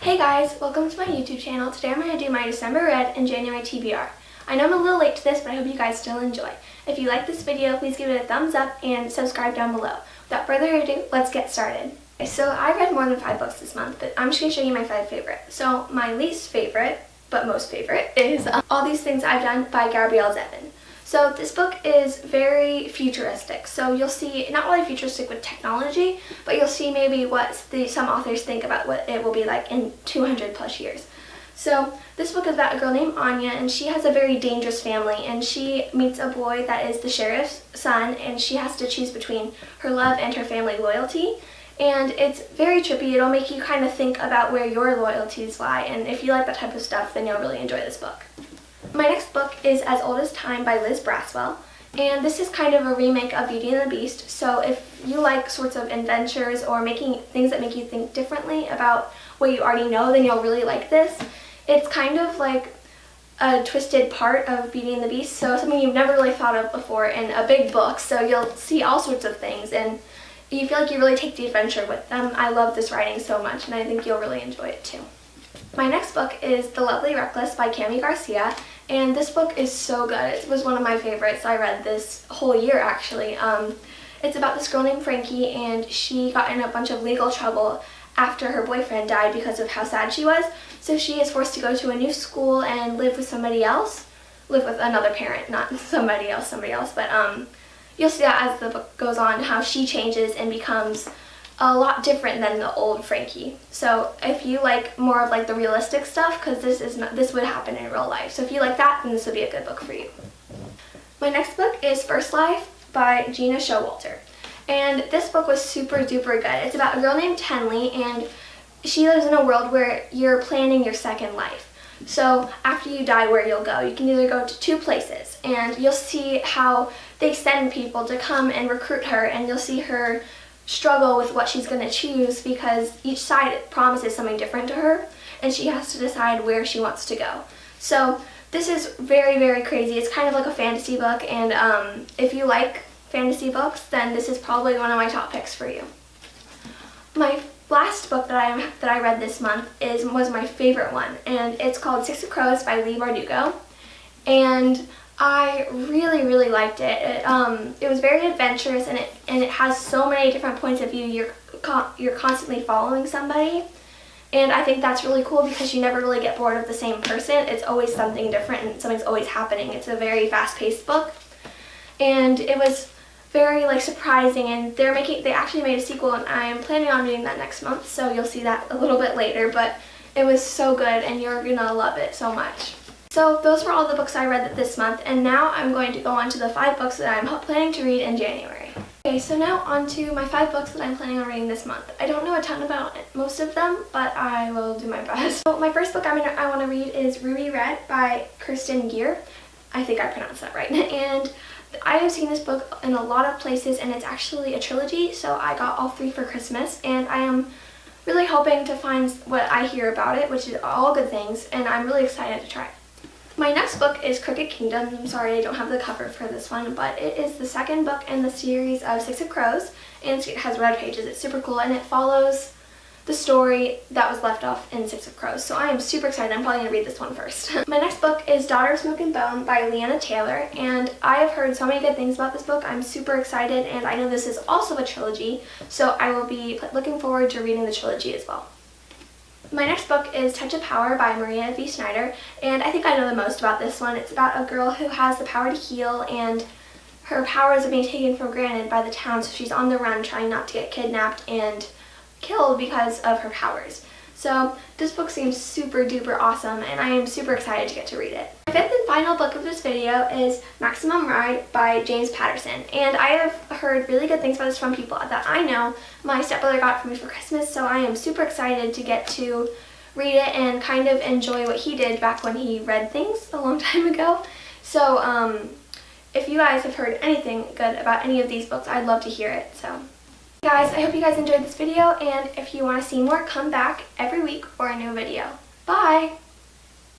Hey guys, welcome to my YouTube channel. Today I'm going to do my December Read and January TBR. I know I'm a little late to this, but I hope you guys still enjoy. If you like this video, please give it a thumbs up and subscribe down below. Without further ado, let's get started. So I read more than 5 books this month, but I'm just going to show you my 5 favorites. So my least favorite, but most favorite, is All These Things I've Done by Gabrielle Zevin. So this book is very futuristic. So you'll see, not really futuristic with technology, but you'll see maybe what some authors think about what it will be like in 200 plus years. So this book is about a girl named Anya, and she has a very dangerous family, and she meets a boy that is the sheriff's son, and she has to choose between her love and her family loyalty. And it's very trippy. It'll make you kind of think about where your loyalties lie, and if you like that type of stuff, then you'll really enjoy this book. My next book is As Old as Time by Liz Braswell, and this is kind of a remake of Beauty and the Beast. So if you like sorts of adventures or making things that make you think differently about what you already know, then you'll really like this. It's kind of like a twisted part of Beauty and the Beast, so something you've never really thought of before in a big book, so you'll see all sorts of things and you feel like you really take the adventure with them. I love this writing so much, and I think you'll really enjoy it too. My next book is The Lovely Reckless by Cami Garcia, and this book is so good. It was one of my favorites I read this whole year, actually. It's about this girl named Frankie, and she got in a bunch of legal trouble after her boyfriend died because of how sad she was. So she is forced to go to a new school and live with somebody else. Live with another parent, not somebody else, but you'll see that as the book goes on, how she changes and becomes a lot different than the old Frankie. So if you like more of like the realistic stuff, because this would happen in real life. So if you like that, then this would be a good book for you. My next book is First Life by Gina Showalter. And this book was super duper good. It's about a girl named Tenley, and she lives in a world where you're planning your second life. So after you die, where you'll go. You can either go to 2 places, and you'll see how they send people to come and recruit her, and you'll see her struggle with what she's going to choose because each side promises something different to her, and she has to decide where she wants to go. So this is very, very crazy. It's kind of like a fantasy book, and if you like fantasy books, then this is probably one of my top picks for you. My last book that I read this month was my favorite one, and it's called Six of Crows by Leigh Bardugo, and I really, really liked it. It was very adventurous, and it has so many different points of view. You're constantly following somebody, and I think that's really cool because you never really get bored of the same person. It's always something different, and something's always happening. It's a very fast-paced book, and it was very surprising, and they actually made a sequel, and I'm planning on reading that next month, so you'll see that a little bit later, but it was so good and you're gonna love it so much. So those were all the books I read this month, and now I'm going to go on to the 5 books that I'm planning to read in January. Okay, so now on to my 5 books that I'm planning on reading this month. I don't know a ton about most of them, but I will do my best. So my first book I want to read is Ruby Red by Kirsten Gier. I think I pronounced that right. And I have seen this book in a lot of places, and it's actually a trilogy, so I got all 3 for Christmas, and I am really hoping to find what I hear about it, which is all good things, and I'm really excited to try it. My next book is Crooked Kingdom. I'm sorry I don't have the cover for this one, but it is the second book in the series of Six of Crows, and it has red pages. It's super cool, and it follows the story that was left off in Six of Crows. So I am super excited. I'm probably going to read this one first. My next book is Daughter of Smoke and Bone by Leanna Taylor, and I have heard so many good things about this book. I'm super excited, and I know this is also a trilogy, so I will be looking forward to reading the trilogy as well. My next book is Touch of Power by Maria V. Snyder, and I think I know the most about this one. It's about a girl who has the power to heal, and her powers are being taken for granted by the town, so she's on the run trying not to get kidnapped and killed because of her powers. So this book seems super duper awesome, and I am super excited to get to read it. My 5th and final book of this video is Maximum Ride by James Patterson, and I have heard really good things about this from people that I know. My stepbrother got it for me for Christmas, so I am super excited to get to read it and kind of enjoy what he did back when he read things a long time ago. So if you guys have heard anything good about any of these books, I'd love to hear it. So guys, I hope you guys enjoyed this video, and if you want to see more, come back every week for a new video. Bye!